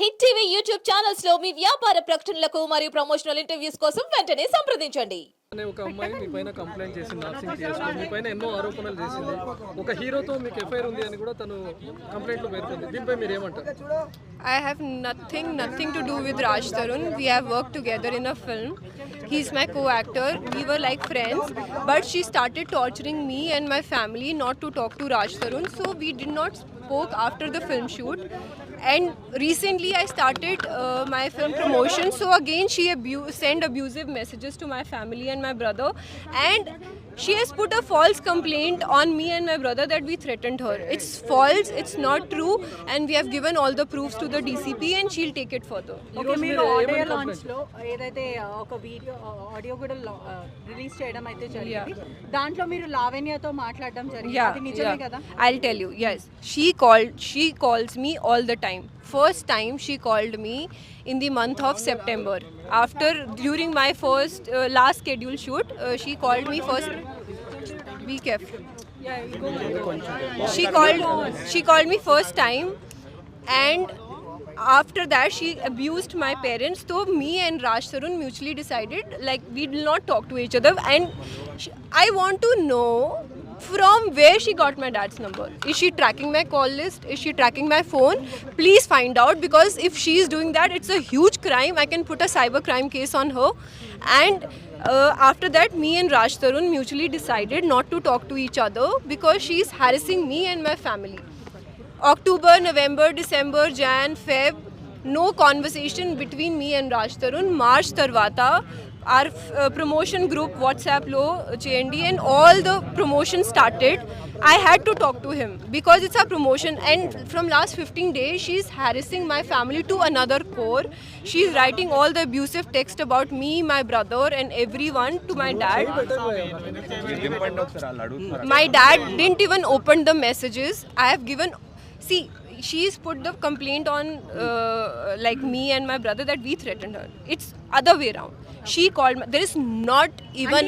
Hit TV YouTube channels లో మీ వ్యాపార ప్రకటనలకు మరియు ప్రమోషనల్ ఇంటర్వ్యూస్ కోసం వెంటనే సంప్రదించండి. అనే ఒక అమ్మాయి మీ పైన కంప్లైంట్ చేసింది, నార్సింగ్ కేసులో మీ పైన ఎన్నో ఆరోపణలు చేసింది. ఒక హీరోతో మీకు ఎఫ్ఐఆర్ ఉంది అని కూడా తను కంప్లైంట్లో పేర్కొంది. దీనిపై మీరు ఏమంటారు? I have nothing to do with Raj Tarun. We have worked together in a film. He's my co-actor. We were like friends, but she started torturing me and my family not to talk to Raj Tarun. So we did not spoke after the film shoot. And recently I started my film promotion. So again she sent abusive messages to my family and my brother. And she has put a false complaint on me and my brother that we threatened her. It's false, it's not true, and we have given all the proofs to the DCP and she'll take it further. Okay, మీరు audio launch లో ఏదైతే ఒక video audio కూడా release చేయడం అయితే జరిగింది, దాంట్లో మీరు లావణ్యతో మాట్లాడడం జరిగింది, అది నిజమే కదా? I'll tell you. Yes, she calls me all the time. First time she called me in the month of September. During my first last scheduled shoot, she called me first. Be careful. She called me first time, and after that she abused my parents. So me and Raj Tarun mutually decided like we will not talk to each other. And I want to know from where she got my dad's number. Is she tracking my call list? Is she tracking my phone? Please find out, because if she is doing that, it's a huge crime. I can put a cyber crime case on her. And after that, me and Raj Tarun mutually decided not to talk to each other because she is harassing me and my family. October, November, December, Jan, Feb, no conversation between me and Raj Tarun. March tarvata our promotion group WhatsApp lo JND and all the promotion started. I had to talk to him because it's a promotion, and from last 15 days she's harassing my family to another core. She's writing all the abusive text about me, my brother and everyone to my dad. My dad didn't even open the messages. I have given, see, she's put the complaint on like me and my brother that we threatened her. It's other way around. She called me. There is not even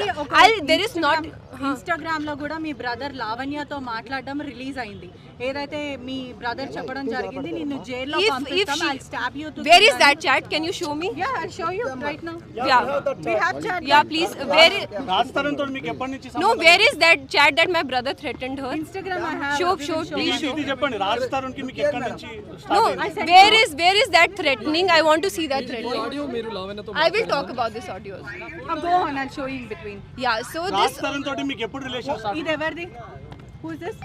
there is not Instagram లో కూడా మీ brother లావణ్యతో మాట్లాడడం release అయింది. ఏదైతే మీ brother చెప్పడం జరిగింది, నిన్ను జైల్లో పంపిస్తాం, I'll stab you to where is that chat? Can you show me? Yeah, I'll show you right now. Yeah, We have chat. yeah, please. Where is, Raj Tarun తో మీకు ఎప్పటి నుంచి no, where is that chat that my brother threatened her? Instagram I have. Show, please show. ఇది చెప్పండి, రాజ్ తరుణ్ కి మీకు ఎక్కడి నుంచి No, where is that threatening? I want to see that threatening. Audio మీరు లావణ్యతో I will talk about this audio. Go on, I'll show you in between. Yeah, so Raj this Tarun తోటి మీకు ఎప్పుడు రిలేషన్ స్టార్ట్? ఇది ఎవరిది? Who is this?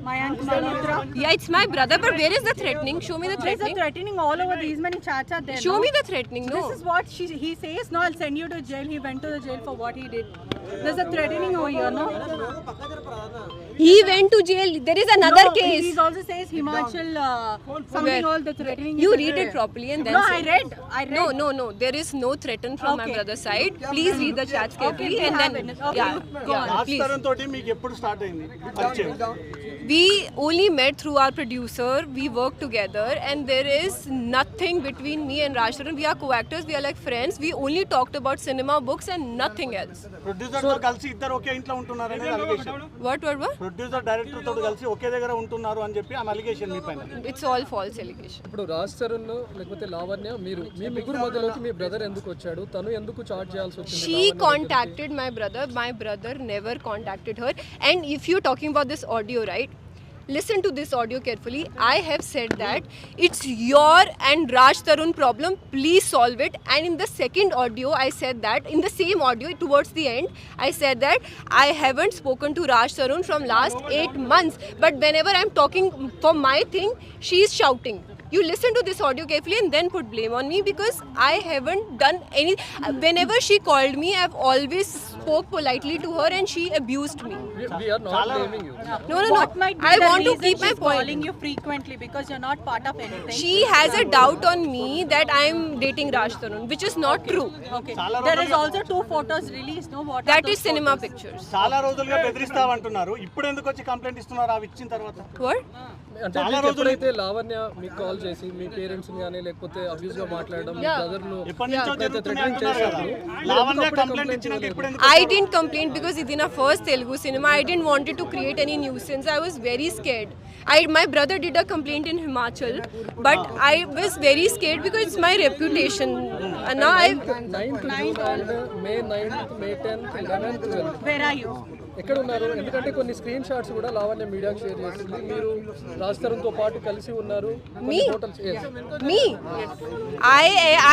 Mayank Malhotra. yeah, it's my brother, but where is the threatening? Show me the There's a threatening. threatening all over. These many chats are there. Show no? me the threatening. No. This is what he says. No, I'll send you to jail. He went to the jail for what he did. There's a threatening over here, no? He went to jail. There is another No, case. He also says Himachal something. Where? All the threatening. You is read there. it properly and then No, say. I read. No. There is no threaten from my Okay. brother's side. Please read the chats carefully we and have then it. Okay, go on. Raj please. Tarun తోటి మీకు ఎప్పుడు start అయింది పరిచయం? We only met through our producer. We work together, and there is nothing between me and Raj Tarun. We are co-actors. We are like friends. We only talked about cinema, books, and nothing else. Producer తో కలిసి ఇద్దరు ఒకే ఇంట్లో ఉంటున్నారు అనేది allegation. What? Producer director తో కలిసి ఒకే దగ్గర ఉంటున్నారు అని చెప్పి ఆమె అలిగేషన్ మీ పైన. It's all false allegation. ఇప్పుడు రాజ్ తరుణ్ లేకపోతే లావణ్య మీరు మీ ముగ్గురు మధ్యలోకి మీ బ్రదర్ ఎందుకు వచ్చాడు? తను ఎందుకు చార్జ్ చేయాల్సి వచ్చింది? She contacted my brother. My brother never contacted her. And if you're talking about this audio, right? Listen to this audio carefully. I have said that it's your and Raj Tarun problem. Please solve it. And in the second audio, I said that in the same audio towards the end, I said that I haven't spoken to Raj Tarun from last 8 months. But whenever I'm talking for my thing, she's shouting. You listen to this audio carefully and then put blame on me, because I haven't done any. Whenever she called me, I've always spoke politely to her and she abused me. We are not blaming you. No. What might be I the want to reason keep my she's point. calling you frequently because you're not part of anything? She has a doubt on me that I'm dating Raj Tarun, which is not true. Okay. There is also 2 photos released. No, what? That is cinema pictures. చాలా రోజులుగా బెదిరిస్తామంటున్నారు, ఇప్పుడు ఎందుకు వచ్చి complaint ఇస్తున్నారు అవి ఇచ్చిన తర్వాత? What? అంటే మీకు ఎప్పుడైతే లావణ్య మీకు కాల్ చేసి మీ పేరెంట్స్ కానీ లేకపోతే అబ్యూస్ గా మాట్లాడడం మీ బ్రదర్ ను ఎప్పటి నుంచో జరుగుతుంది థ్రెటనింగ్ అంటున్నారు కదా. చేశారు, లావణ్య కంప్లైంట్ ఇచ్చినాక ఇప్పుడు ఎందుకు? I didn't complain because it's in a first Telugu cinema. I didn't want it to create any nuisance. I was very scared. scared. My brother did a complaint in Himachal, but I was very scared because it's my reputation. And now I 9th June and May 9th, May 10th, 11th, 12th. Where are you ఎక్కడ ఉన్నారు? ఎందుకంటే కొన్ని screen shots కూడా లావణ్య మీడియాకి share చేసింది. మీరు రాజ్ తరుణ్తో పాటు కలిసి ఉన్నారు. Me? Hotels me,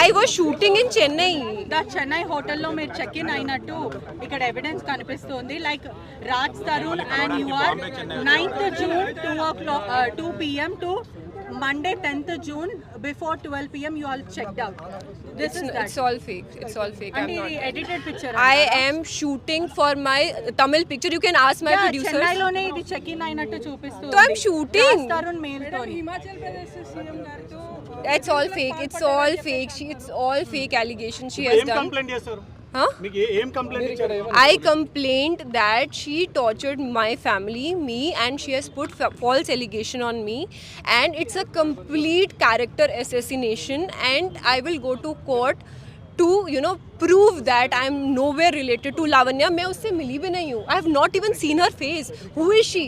I was shooting in Chennai. The Chennai హోటల్లో మీరు చెక్ ఇన్ అయినట్టు ఇక్కడ ఎవిడెన్స్ కనిపిస్తుంది. Like Raj Tarun and you are 9th June 2 p.m. to Monday 10th June before 12 p.m. you all checked out. This is that. It's all fake. It's all fake. I'm And not. the edited picture. I am shooting for my Tamil picture. You can ask my producers. చెన్నైలోనే ఇది check in అయినట్టు చూపిస్తుంది. So I'm shooting. Raj Tarun mail తోని. It's all fake. It's all fake. It's all fake allegations she has ఏం done. Complaint చేస్తారు? Huh? మీకు ఏం complaint ఇచ్చారు? I complained that she tortured my family, me, and she has put false allegation on me, and it's a complete character assassination. And I will go to court to prove that I am nowhere related to Lavanya. मैं उससे मिली भी नहीं हूँ. I have not even seen her face. Who is she?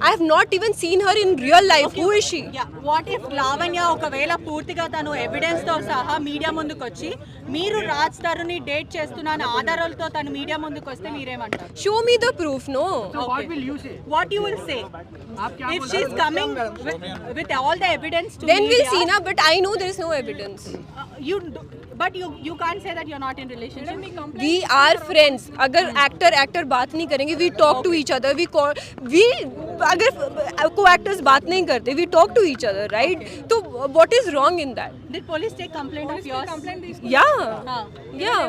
I have not even seen her in real life. Who is she? What if Lavanya ఒకవేళ పూర్తిగా తను evidence తో సహా మీడియా ముందుకు వచ్చి మీరు రాజ్ తరుణ్ డేట్ చేస్తున్నాను ఆధారాలతో తను మీడియా ముందుకు వస్తే మీరేమంటారు? Show me the proof, no? What you will say if she is coming with all the evidence to Then media, we'll see, na. But I know there is no evidence. you can't say that you're not in relationship. We are friends. अगर actor बात नहीं करेंगे, we talk to each other. अगर co-actors बात नहीं करते, we talk to each other, right? तो what is wrong in that? Did police take complaint of yours? Yeah. हाँ. Yeah.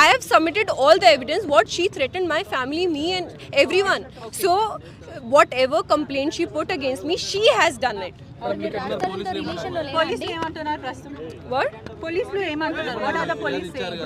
I have submitted all the evidence. What she threatened my family, me, and everyone. So whatever complaint she put against me, she has done it. పోలీసులు ఏమంటున్నారు ప్రస్తుతం? What? పోలీసులు ఏమంటున్నారు? What are the police saying?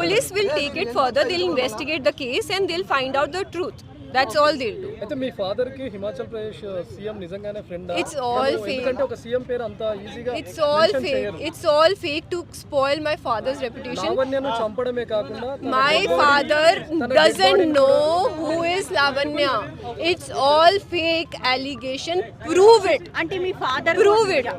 Police will take it further. They'll investigate the case and they'll find out the truth. That's all they'll do. అయితే మీ father కి Himachal Pradesh CM నిజంగానే friend? It's all fake. ఎందుకంటే ఒక CM పేరు అంత ఈజీగా It's all fake. It's all fake to spoil my father's reputation. లావణ్యను చంపడమే కాకుండా My father doesn't know who is Lavanya. It's all fake allegation. Prove it. అంటే మీ father Prove it.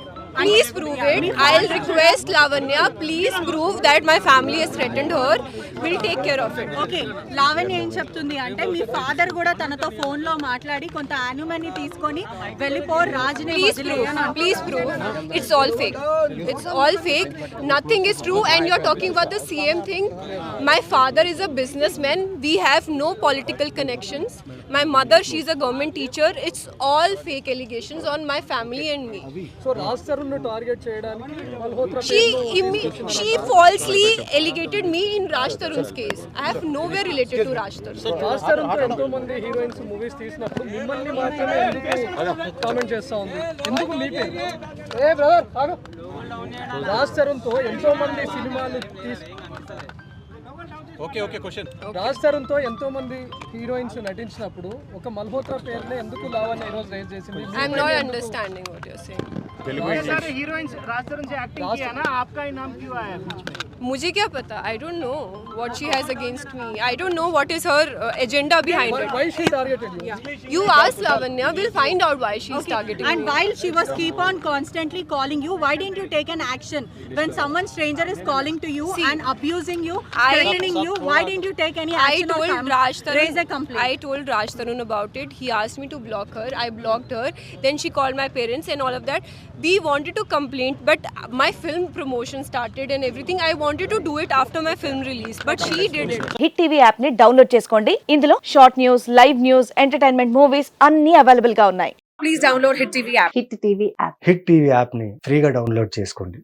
Please prove it. I'll request Lavanya. Please prove that my family has threatened her. We'll take care of it. Okay Lavanya ఏం చెప్తుంది అంటే మీ father కూడా తనతో phone లో మాట్లాడి కొంత యాన్యుమనీ తీసుకొని వెళ్ళిపో రాజుని Please prove. Please prove. It's all fake. It's all fake. Nothing is true. And you're talking about the CM thing. My father is a businessman. We have no political connections. My mother, she's a government teacher. It's all fake allegations on my family and me. So Raj Tarun ను target చేయడానికి Malhotra She falsely allegated me in Raj Tarun's case. I have nowhere related to Raj Tarun. Raj Tarun తో ఎంతో మంది heroines movies తీసినప్పుడు మిమ్మల్ని మాత్రమే ఎందుకు comment చేస్తా ఉంది? ఎందుకు మీ పేరు? ఏ బ్రదర్ ఆగు. రాజ్ తరుణ్ తో ఎంతో మంది సినిమాలు ఓకే క్వశ్చన్. రాజ్ తరుణ్ తో ఎంతో మంది హీరోయిన్స్ నటించినప్పుడు ఒక మల్హోత్రా పేరునే ఎందుకు లావణ్య ఈరోజు రేజ్ చేసింది? I'm not understanding what you're saying. Heroine Raj Tarun से एक्टिंग किया ना, आपका ही नाम क्यों आया बीच में? मुझे क्या पता? I don't know what she has against me. I don't know what is her agenda behind it. Why she targeted you? You ask Lavanya, we'll find out why she's targeting And me. while she was keep on constantly calling you, why didn't you take an action when someone stranger is calling to you and abusing you, threatening you? Why didn't you take any I action or told Raj raise a Tarun. complaint? I told Raj Tarun about it. He asked me to block her. I blocked her. Then she called my parents and all of that. We wanted to complain, but my film promotion started and everything. I wanted to do it after my film release, but she did it. Hit TV app ని download చేసుకోండి. ఇందులో short news, live news, entertainment movies అన్ని available గా ఉన్నాయి. Please download Hit TV app. Hit TV app. Hit TV యాప్ని ఫ్రీగా download చేసుకోండి.